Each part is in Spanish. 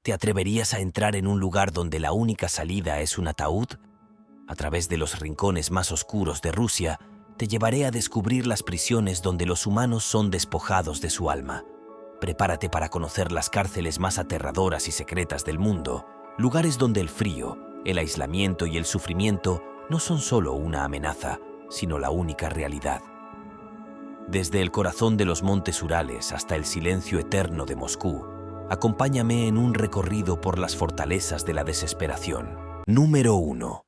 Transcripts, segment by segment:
¿Te atreverías a entrar en un lugar donde la única salida es un ataúd? A través de los rincones más oscuros de Rusia, te llevaré a descubrir las prisiones donde los humanos son despojados de su alma. Prepárate para conocer las cárceles más aterradoras y secretas del mundo, lugares donde el frío, el aislamiento y el sufrimiento no son solo una amenaza, sino la única realidad. Desde el corazón de los montes Urales hasta el silencio eterno de Moscú, acompáñame en un recorrido por las fortalezas de la desesperación. Número 1.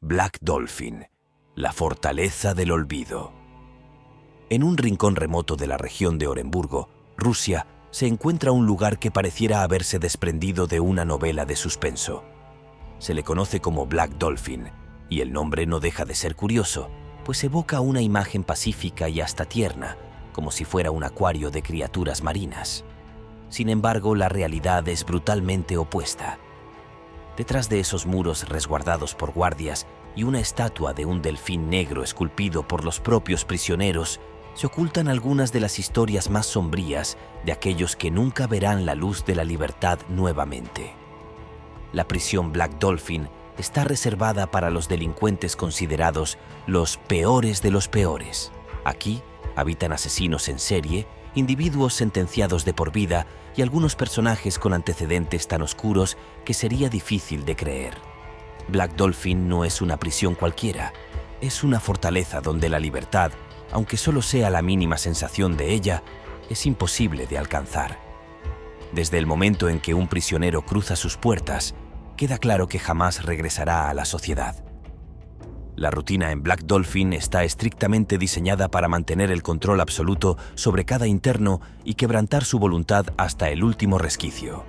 Black Dolphin, la fortaleza del olvido. En un rincón remoto de la región de Oremburgo, Rusia, se encuentra un lugar que pareciera haberse desprendido de una novela de suspenso. Se le conoce como Black Dolphin, y el nombre no deja de ser curioso, pues evoca una imagen pacífica y hasta tierna, como si fuera un acuario de criaturas marinas. Sin embargo, la realidad es brutalmente opuesta. Detrás de esos muros resguardados por guardias y una estatua de un delfín negro esculpido por los propios prisioneros, se ocultan algunas de las historias más sombrías de aquellos que nunca verán la luz de la libertad nuevamente. La prisión Black Dolphin está reservada para los delincuentes considerados los peores de los peores. Aquí habitan asesinos en serie, individuos sentenciados de por vida y algunos personajes con antecedentes tan oscuros que sería difícil de creer. Black Dolphin no es una prisión cualquiera, es una fortaleza donde la libertad, aunque solo sea la mínima sensación de ella, es imposible de alcanzar. Desde el momento en que un prisionero cruza sus puertas, queda claro que jamás regresará a la sociedad. La rutina en Black Dolphin está estrictamente diseñada para mantener el control absoluto sobre cada interno y quebrantar su voluntad hasta el último resquicio.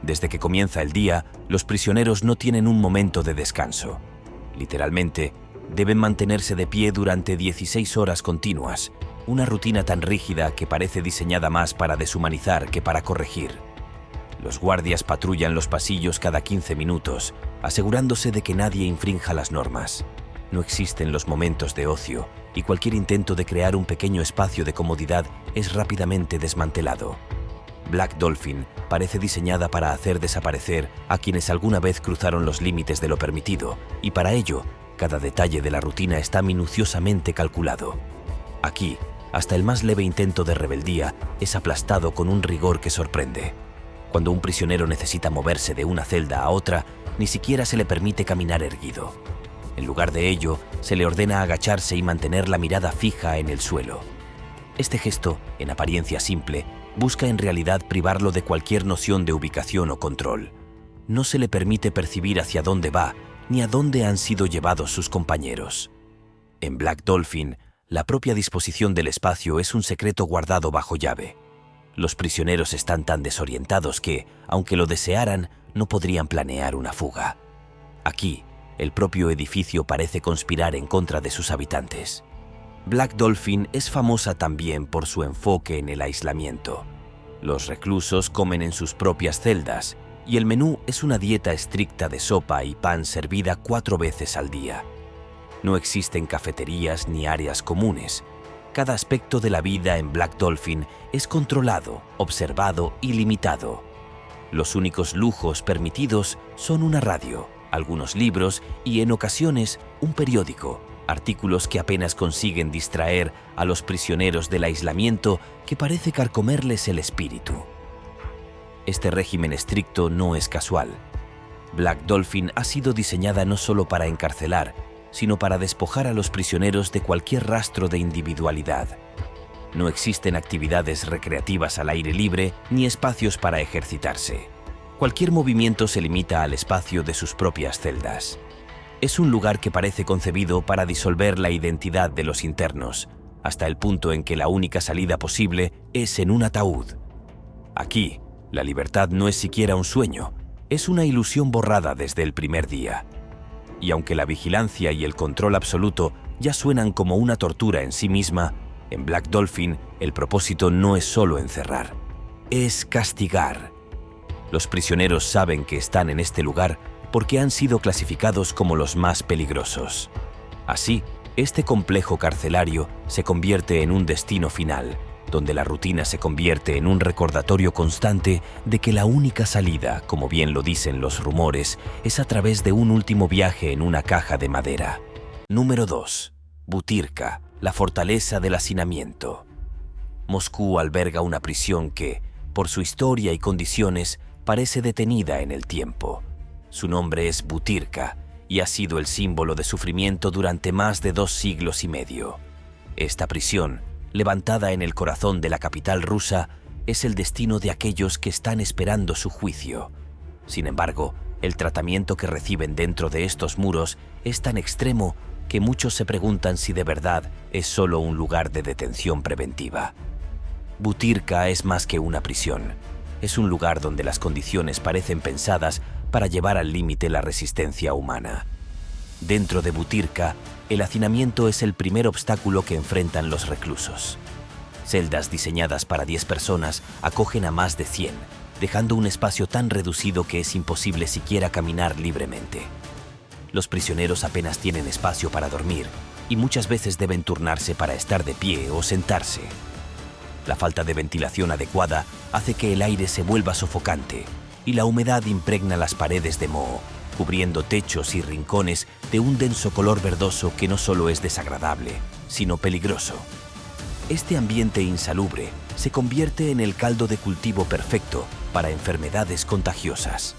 Desde que comienza el día, los prisioneros no tienen un momento de descanso. Literalmente, deben mantenerse de pie durante 16 horas continuas, una rutina tan rígida que parece diseñada más para deshumanizar que para corregir. Los guardias patrullan los pasillos cada 15 minutos, asegurándose de que nadie infrinja las normas. No existen los momentos de ocio, y cualquier intento de crear un pequeño espacio de comodidad es rápidamente desmantelado. Black Dolphin parece diseñada para hacer desaparecer a quienes alguna vez cruzaron los límites de lo permitido, y para ello, cada detalle de la rutina está minuciosamente calculado. Aquí, hasta el más leve intento de rebeldía es aplastado con un rigor que sorprende. Cuando un prisionero necesita moverse de una celda a otra, ni siquiera se le permite caminar erguido. En lugar de ello, se le ordena agacharse y mantener la mirada fija en el suelo. Este gesto, en apariencia simple, busca en realidad privarlo de cualquier noción de ubicación o control. No se le permite percibir hacia dónde va, ni a dónde han sido llevados sus compañeros. En Black Dolphin, la propia disposición del espacio es un secreto guardado bajo llave. Los prisioneros están tan desorientados que, aunque lo desearan, no podrían planear una fuga. Aquí, el propio edificio parece conspirar en contra de sus habitantes. Black Dolphin es famosa también por su enfoque en el aislamiento. Los reclusos comen en sus propias celdas, y el menú es una dieta estricta de sopa y pan servida 4 veces al día. No existen cafeterías ni áreas comunes. Cada aspecto de la vida en Black Dolphin es controlado, observado y limitado. Los únicos lujos permitidos son una radio, algunos libros y, en ocasiones, un periódico, artículos que apenas consiguen distraer a los prisioneros del aislamiento que parece carcomerles el espíritu. Este régimen estricto no es casual. Black Dolphin ha sido diseñada no solo para encarcelar, sino para despojar a los prisioneros de cualquier rastro de individualidad. No existen actividades recreativas al aire libre ni espacios para ejercitarse. Cualquier movimiento se limita al espacio de sus propias celdas. Es un lugar que parece concebido para disolver la identidad de los internos, hasta el punto en que la única salida posible es en un ataúd. Aquí, la libertad no es siquiera un sueño, es una ilusión borrada desde el primer día. Y aunque la vigilancia y el control absoluto ya suenan como una tortura en sí misma, en Black Dolphin el propósito no es solo encerrar, es castigar. Los prisioneros saben que están en este lugar porque han sido clasificados como los más peligrosos. Así, este complejo carcelario se convierte en un destino final, donde la rutina se convierte en un recordatorio constante de que la única salida, como bien lo dicen los rumores, es a través de un último viaje en una caja de madera. Número 2. Butyrka, la fortaleza del hacinamiento. Moscú alberga una prisión que, por su historia y condiciones, parece detenida en el tiempo. Su nombre es Butyrka y ha sido el símbolo de sufrimiento durante más de 2 siglos y medio. Esta prisión, levantada en el corazón de la capital rusa, es el destino de aquellos que están esperando su juicio. Sin embargo, el tratamiento que reciben dentro de estos muros es tan extremo que muchos se preguntan si de verdad es solo un lugar de detención preventiva. Butyrka es más que una prisión. Es un lugar donde las condiciones parecen pensadas para llevar al límite la resistencia humana. Dentro de Butyrka, el hacinamiento es el primer obstáculo que enfrentan los reclusos. Celdas diseñadas para 10 personas acogen a más de 100, dejando un espacio tan reducido que es imposible siquiera caminar libremente. Los prisioneros apenas tienen espacio para dormir y muchas veces deben turnarse para estar de pie o sentarse. La falta de ventilación adecuada hace que el aire se vuelva sofocante y la humedad impregna las paredes de moho, cubriendo techos y rincones de un denso color verdoso que no solo es desagradable, sino peligroso. Este ambiente insalubre se convierte en el caldo de cultivo perfecto para enfermedades contagiosas.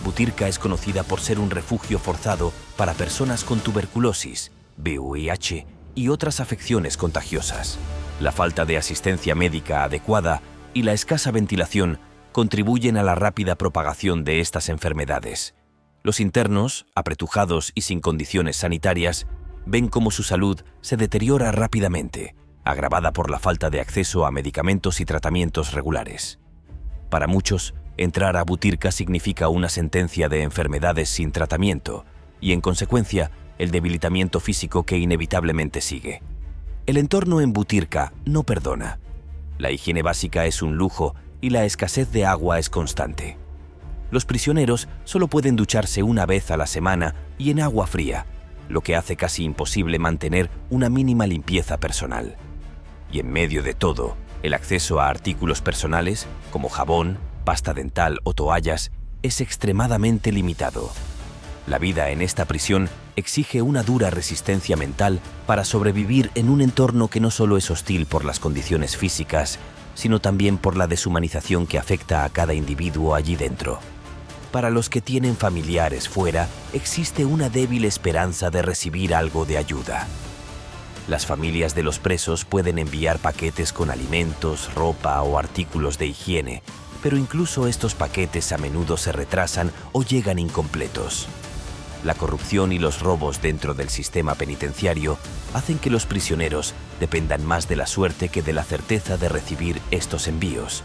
Butyrka es conocida por ser un refugio forzado para personas con tuberculosis, VIH y otras afecciones contagiosas. La falta de asistencia médica adecuada y la escasa ventilación contribuyen a la rápida propagación de estas enfermedades. Los internos, apretujados y sin condiciones sanitarias, ven cómo su salud se deteriora rápidamente, agravada por la falta de acceso a medicamentos y tratamientos regulares. Para muchos, entrar a Butyrka significa una sentencia de enfermedades sin tratamiento y, en consecuencia, el debilitamiento físico que inevitablemente sigue. El entorno en Butyrka no perdona. La higiene básica es un lujo y la escasez de agua es constante. Los prisioneros solo pueden ducharse una vez a la semana y en agua fría, lo que hace casi imposible mantener una mínima limpieza personal. Y en medio de todo, el acceso a artículos personales, como jabón, pasta dental o toallas, es extremadamente limitado. La vida en esta prisión exige una dura resistencia mental para sobrevivir en un entorno que no solo es hostil por las condiciones físicas, sino también por la deshumanización que afecta a cada individuo allí dentro. Para los que tienen familiares fuera, existe una débil esperanza de recibir algo de ayuda. Las familias de los presos pueden enviar paquetes con alimentos, ropa o artículos de higiene, pero incluso estos paquetes a menudo se retrasan o llegan incompletos. La corrupción y los robos dentro del sistema penitenciario hacen que los prisioneros dependan más de la suerte que de la certeza de recibir estos envíos.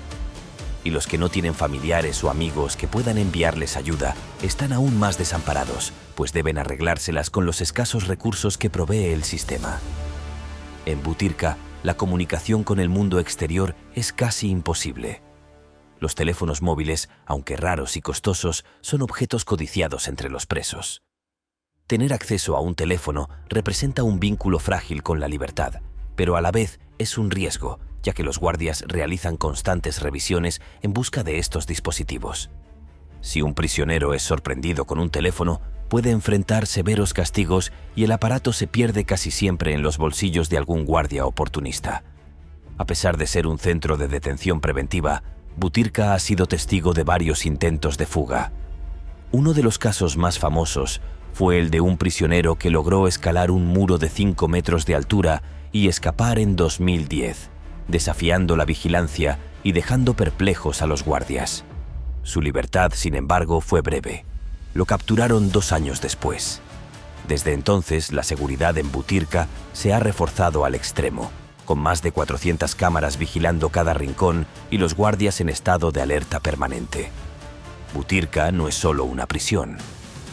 Y los que no tienen familiares o amigos que puedan enviarles ayuda están aún más desamparados, pues deben arreglárselas con los escasos recursos que provee el sistema. En Butyrka, la comunicación con el mundo exterior es casi imposible. Los teléfonos móviles, aunque raros y costosos, son objetos codiciados entre los presos. Tener acceso a un teléfono representa un vínculo frágil con la libertad, pero a la vez es un riesgo, ya que los guardias realizan constantes revisiones en busca de estos dispositivos. Si un prisionero es sorprendido con un teléfono, puede enfrentar severos castigos y el aparato se pierde casi siempre en los bolsillos de algún guardia oportunista. A pesar de ser un centro de detención preventiva, Butyrka ha sido testigo de varios intentos de fuga. Uno de los casos más famosos fue el de un prisionero que logró escalar un muro de 5 metros de altura y escapar en 2010, desafiando la vigilancia y dejando perplejos a los guardias. Su libertad, sin embargo, fue breve. Lo capturaron 2 años después. Desde entonces, la seguridad en Butyrka se ha reforzado al extremo, con más de 400 cámaras vigilando cada rincón y los guardias en estado de alerta permanente. Butyrka no es solo una prisión.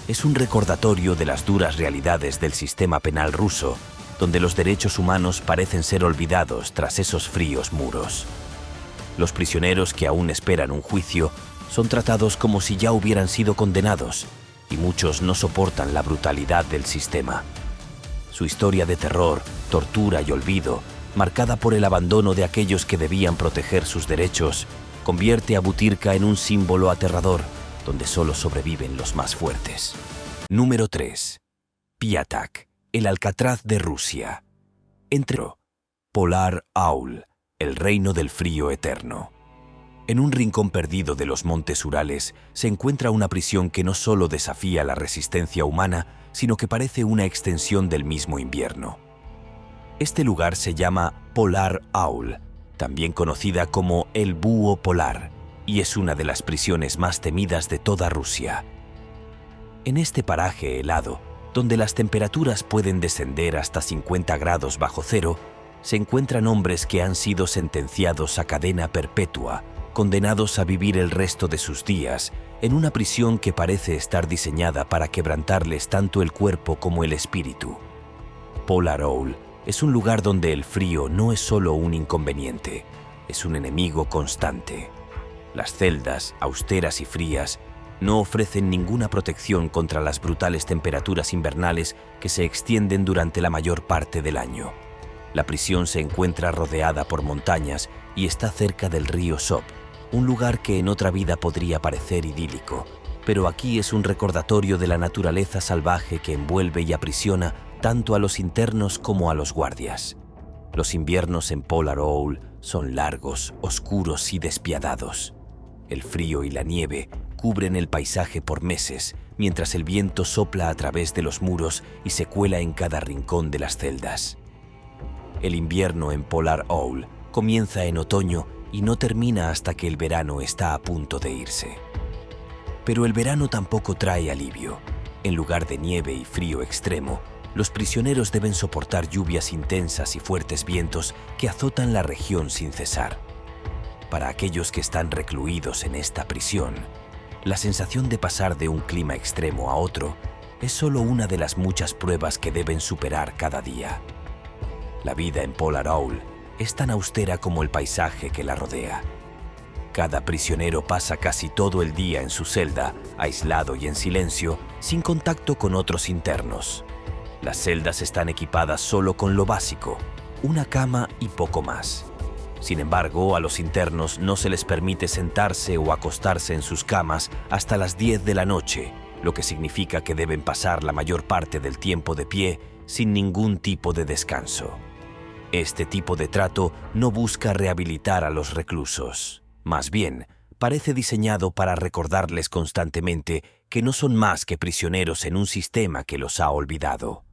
Es un recordatorio de las duras realidades del sistema penal ruso, donde los derechos humanos parecen ser olvidados tras esos fríos muros. Los prisioneros que aún esperan un juicio son tratados como si ya hubieran sido condenados, y muchos no soportan la brutalidad del sistema. Su historia de terror, tortura y olvido marcada por el abandono de aquellos que debían proteger sus derechos, convierte a Butyrka en un símbolo aterrador, donde solo sobreviven los más fuertes. Número 3. Piatak, el Alcatraz de Rusia. Polar Aul, el reino del frío eterno. En un rincón perdido de los montes Urales se encuentra una prisión que no solo desafía la resistencia humana, sino que parece una extensión del mismo invierno. Este lugar se llama Polar Aul, también conocida como el Búho Polar, y es una de las prisiones más temidas de toda Rusia. En este paraje helado, donde las temperaturas pueden descender hasta 50 grados bajo cero, se encuentran hombres que han sido sentenciados a cadena perpetua, condenados a vivir el resto de sus días en una prisión que parece estar diseñada para quebrantarles tanto el cuerpo como el espíritu. Polar Aul es un lugar donde el frío no es solo un inconveniente, es un enemigo constante. Las celdas, austeras y frías, no ofrecen ninguna protección contra las brutales temperaturas invernales que se extienden durante la mayor parte del año. La prisión se encuentra rodeada por montañas y está cerca del río Sop, un lugar que en otra vida podría parecer idílico, pero aquí es un recordatorio de la naturaleza salvaje que envuelve y aprisiona tanto a los internos como a los guardias. Los inviernos en Polar Aul son largos, oscuros y despiadados. El frío y la nieve cubren el paisaje por meses, mientras el viento sopla a través de los muros y se cuela en cada rincón de las celdas. El invierno en Polar Aul comienza en otoño y no termina hasta que el verano está a punto de irse. Pero el verano tampoco trae alivio. En lugar de nieve y frío extremo, los prisioneros deben soportar lluvias intensas y fuertes vientos que azotan la región sin cesar. Para aquellos que están recluidos en esta prisión, la sensación de pasar de un clima extremo a otro es solo una de las muchas pruebas que deben superar cada día. La vida en Polar Aul es tan austera como el paisaje que la rodea. Cada prisionero pasa casi todo el día en su celda, aislado y en silencio, sin contacto con otros internos. Las celdas están equipadas solo con lo básico, una cama y poco más. Sin embargo, a los internos no se les permite sentarse o acostarse en sus camas hasta las 10 de la noche, lo que significa que deben pasar la mayor parte del tiempo de pie sin ningún tipo de descanso. Este tipo de trato no busca rehabilitar a los reclusos. Más bien, parece diseñado para recordarles constantemente que no son más que prisioneros en un sistema que los ha olvidado.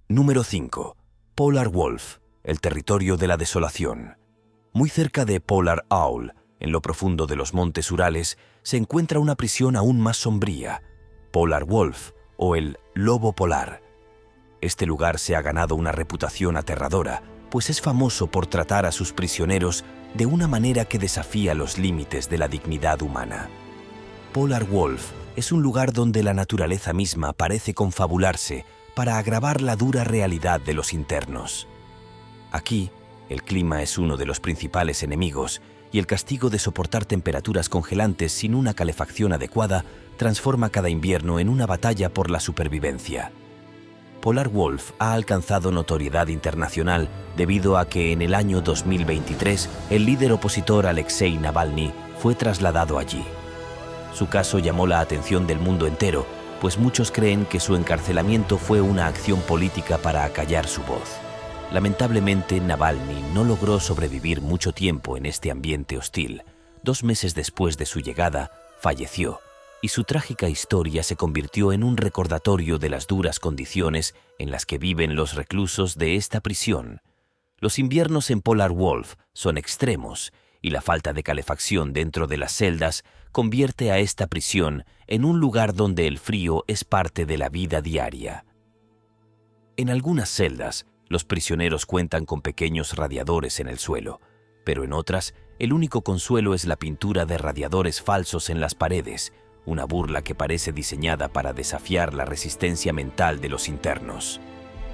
Número 5. Polar Wolf, el territorio de la desolación. Muy cerca de Polar Aul, en lo profundo de los montes Urales, se encuentra una prisión aún más sombría, Polar Wolf, o el Lobo Polar. Este lugar se ha ganado una reputación aterradora, pues es famoso por tratar a sus prisioneros de una manera que desafía los límites de la dignidad humana. Polar Wolf es un lugar donde la naturaleza misma parece confabularse para agravar la dura realidad de los internos. Aquí, el clima es uno de los principales enemigos y el castigo de soportar temperaturas congelantes sin una calefacción adecuada transforma cada invierno en una batalla por la supervivencia. Polar Wolf ha alcanzado notoriedad internacional debido a que en el año 2023 el líder opositor Alexei Navalny fue trasladado allí. Su caso llamó la atención del mundo entero, pues muchos creen que su encarcelamiento fue una acción política para acallar su voz. Lamentablemente, Navalny no logró sobrevivir mucho tiempo en este ambiente hostil. 2 meses después de su llegada, falleció, y su trágica historia se convirtió en un recordatorio de las duras condiciones en las que viven los reclusos de esta prisión. Los inviernos en Polar Wolf son extremos, y la falta de calefacción dentro de las celdas convierte a esta prisión en un lugar donde el frío es parte de la vida diaria. En algunas celdas, los prisioneros cuentan con pequeños radiadores en el suelo, pero en otras, el único consuelo es la pintura de radiadores falsos en las paredes, una burla que parece diseñada para desafiar la resistencia mental de los internos.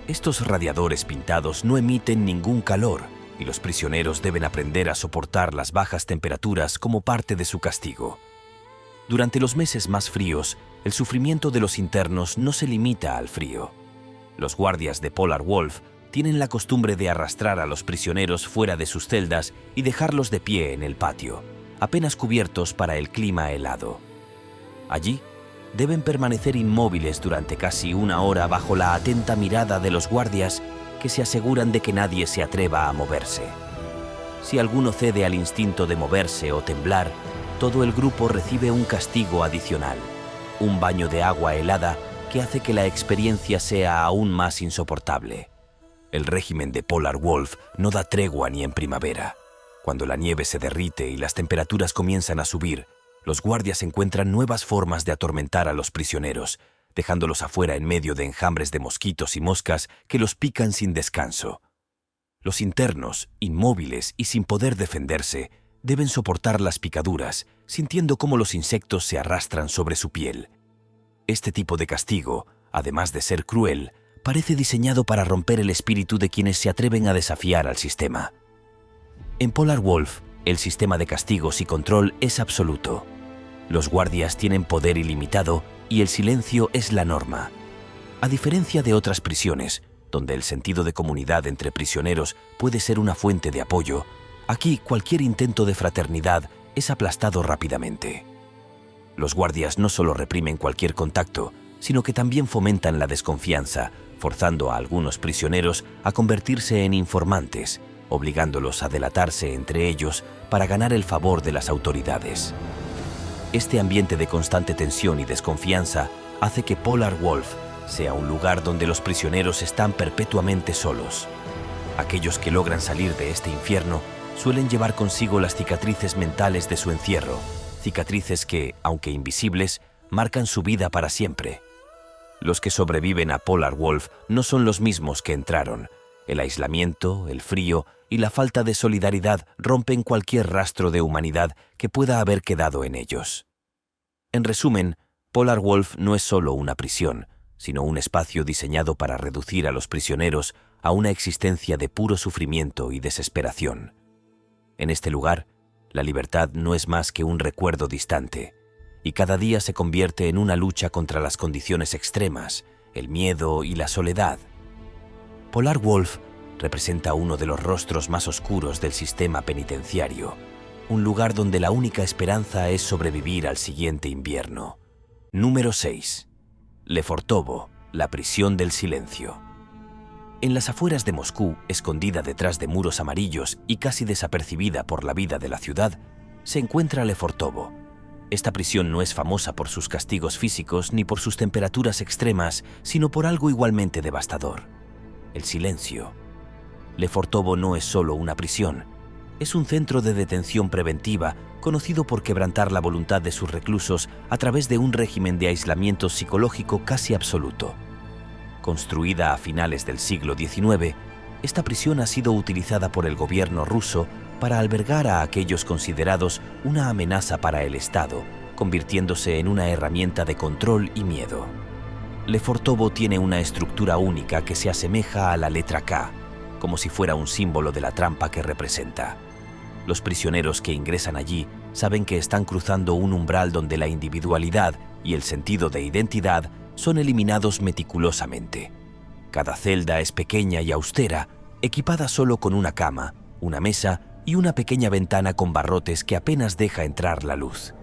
Estos radiadores pintados no emiten ningún calor, y los prisioneros deben aprender a soportar las bajas temperaturas como parte de su castigo. Durante los meses más fríos, el sufrimiento de los internos no se limita al frío. Los guardias de Polar Wolf tienen la costumbre de arrastrar a los prisioneros fuera de sus celdas y dejarlos de pie en el patio, apenas cubiertos para el clima helado. Allí, deben permanecer inmóviles durante casi una hora bajo la atenta mirada de los guardias que se aseguran de que nadie se atreva a moverse. Si alguno cede al instinto de moverse o temblar, todo el grupo recibe un castigo adicional, un baño de agua helada que hace que la experiencia sea aún más insoportable. El régimen de Polar Wolf no da tregua ni en primavera. Cuando la nieve se derrite y las temperaturas comienzan a subir, los guardias encuentran nuevas formas de atormentar a los prisioneros, dejándolos afuera en medio de enjambres de mosquitos y moscas que los pican sin descanso. Los internos, inmóviles y sin poder defenderse, deben soportar las picaduras, sintiendo cómo los insectos se arrastran sobre su piel. Este tipo de castigo, además de ser cruel, parece diseñado para romper el espíritu de quienes se atreven a desafiar al sistema. En Polar Wolf, el sistema de castigos y control es absoluto. Los guardias tienen poder ilimitado y el silencio es la norma. A diferencia de otras prisiones, donde el sentido de comunidad entre prisioneros puede ser una fuente de apoyo, aquí cualquier intento de fraternidad es aplastado rápidamente. Los guardias no solo reprimen cualquier contacto, sino que también fomentan la desconfianza, forzando a algunos prisioneros a convertirse en informantes, obligándolos a delatarse entre ellos para ganar el favor de las autoridades. Este ambiente de constante tensión y desconfianza hace que Polar Wolf sea un lugar donde los prisioneros están perpetuamente solos. Aquellos que logran salir de este infierno suelen llevar consigo las cicatrices mentales de su encierro, cicatrices que, aunque invisibles, marcan su vida para siempre. Los que sobreviven a Polar Wolf no son los mismos que entraron. El aislamiento, el frío y la falta de solidaridad rompen cualquier rastro de humanidad que pueda haber quedado en ellos. En resumen, Polar Wolf no es solo una prisión, sino un espacio diseñado para reducir a los prisioneros a una existencia de puro sufrimiento y desesperación. En este lugar, la libertad no es más que un recuerdo distante, y cada día se convierte en una lucha contra las condiciones extremas, el miedo y la soledad. Polar Wolf representa uno de los rostros más oscuros del sistema penitenciario, un lugar donde la única esperanza es sobrevivir al siguiente invierno. Número 6. Lefortovo, la prisión del silencio. En las afueras de Moscú, escondida detrás de muros amarillos y casi desapercibida por la vida de la ciudad, se encuentra Lefortovo. Esta prisión no es famosa por sus castigos físicos ni por sus temperaturas extremas, sino por algo igualmente devastador: el silencio. Lefortovo no es solo una prisión, es un centro de detención preventiva conocido por quebrantar la voluntad de sus reclusos a través de un régimen de aislamiento psicológico casi absoluto. Construida a finales del siglo XIX, esta prisión ha sido utilizada por el gobierno ruso para albergar a aquellos considerados una amenaza para el Estado, convirtiéndose en una herramienta de control y miedo. Lefortovo tiene una estructura única que se asemeja a la letra K, como si fuera un símbolo de la trampa que representa. Los prisioneros que ingresan allí saben que están cruzando un umbral donde la individualidad y el sentido de identidad son eliminados meticulosamente. Cada celda es pequeña y austera, equipada solo con una cama, una mesa y una pequeña ventana con barrotes que apenas deja entrar la luz.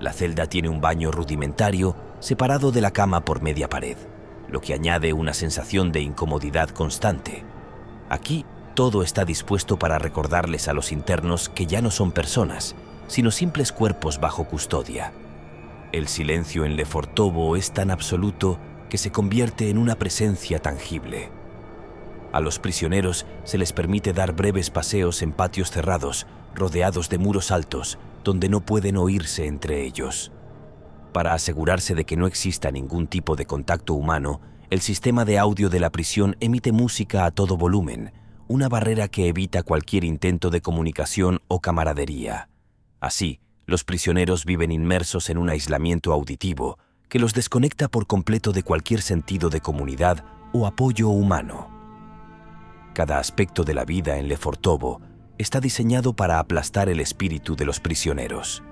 La celda tiene un baño rudimentario separado de la cama por media pared, lo que añade una sensación de incomodidad constante. Aquí todo está dispuesto para recordarles a los internos que ya no son personas, sino simples cuerpos bajo custodia. El silencio en Lefortovo es tan absoluto que se convierte en una presencia tangible. A los prisioneros se les permite dar breves paseos en patios cerrados, rodeados de muros altos, donde no pueden oírse entre ellos. Para asegurarse de que no exista ningún tipo de contacto humano, el sistema de audio de la prisión emite música a todo volumen, una barrera que evita cualquier intento de comunicación o camaradería. Así, los prisioneros viven inmersos en un aislamiento auditivo que los desconecta por completo de cualquier sentido de comunidad o apoyo humano. Cada aspecto de la vida en Lefortovo está diseñado para aplastar el espíritu de los prisioneros.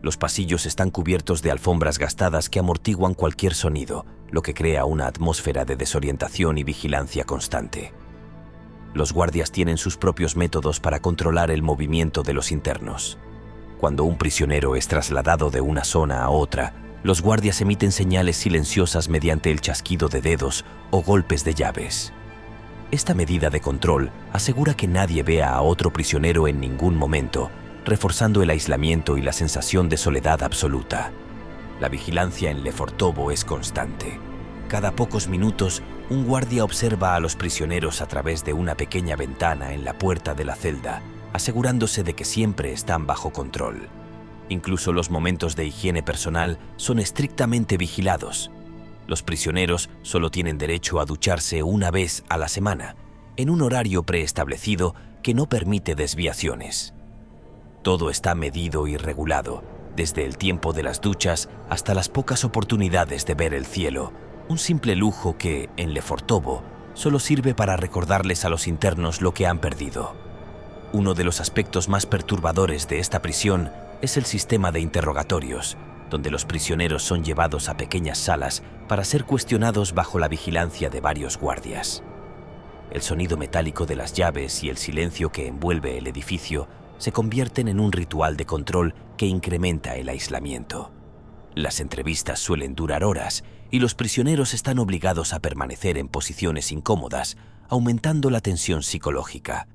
Los pasillos están cubiertos de alfombras gastadas que amortiguan cualquier sonido, lo que crea una atmósfera de desorientación y vigilancia constante. Los guardias tienen sus propios métodos para controlar el movimiento de los internos. Cuando un prisionero es trasladado de una zona a otra, los guardias emiten señales silenciosas mediante el chasquido de dedos o golpes de llaves. Esta medida de control asegura que nadie vea a otro prisionero en ningún momento, reforzando el aislamiento y la sensación de soledad absoluta. La vigilancia en Lefortovo es constante. Cada pocos minutos, un guardia observa a los prisioneros a través de una pequeña ventana en la puerta de la celda, asegurándose de que siempre están bajo control. Incluso los momentos de higiene personal son estrictamente vigilados. Los prisioneros solo tienen derecho a ducharse una vez a la semana, en un horario preestablecido que no permite desviaciones. Todo está medido y regulado, desde el tiempo de las duchas hasta las pocas oportunidades de ver el cielo, un simple lujo que, en Lefortovo, solo sirve para recordarles a los internos lo que han perdido. Uno de los aspectos más perturbadores de esta prisión es el sistema de interrogatorios, donde los prisioneros son llevados a pequeñas salas para ser cuestionados bajo la vigilancia de varios guardias. El sonido metálico de las llaves y el silencio que envuelve el edificio se convierten en un ritual de control que incrementa el aislamiento. Las entrevistas suelen durar horas y los prisioneros están obligados a permanecer en posiciones incómodas, aumentando la tensión psicológica.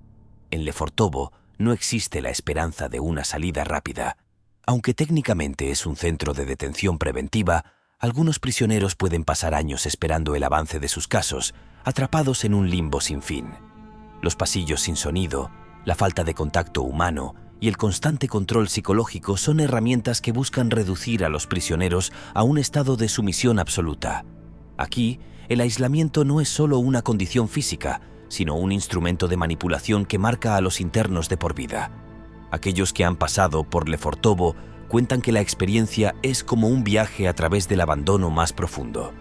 En Lefortovo no existe la esperanza de una salida rápida. Aunque técnicamente es un centro de detención preventiva, algunos prisioneros pueden pasar años esperando el avance de sus casos, atrapados en un limbo sin fin. Los pasillos sin sonido, la falta de contacto humano y el constante control psicológico son herramientas que buscan reducir a los prisioneros a un estado de sumisión absoluta. Aquí, el aislamiento no es solo una condición física, sino un instrumento de manipulación que marca a los internos de por vida. Aquellos que han pasado por Lefortovo cuentan que la experiencia es como un viaje a través del abandono más profundo.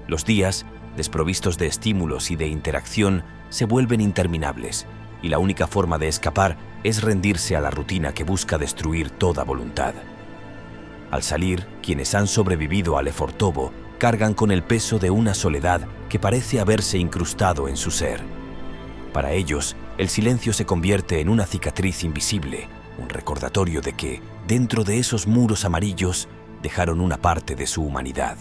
Los días, desprovistos de estímulos y de interacción, se vuelven interminables, y la única forma de escapar es rendirse a la rutina que busca destruir toda voluntad. Al salir, quienes han sobrevivido a Lefortovo cargan con el peso de una soledad que parece haberse incrustado en su ser. Para ellos, el silencio se convierte en una cicatriz invisible, un recordatorio de que, dentro de esos muros amarillos, dejaron una parte de su humanidad.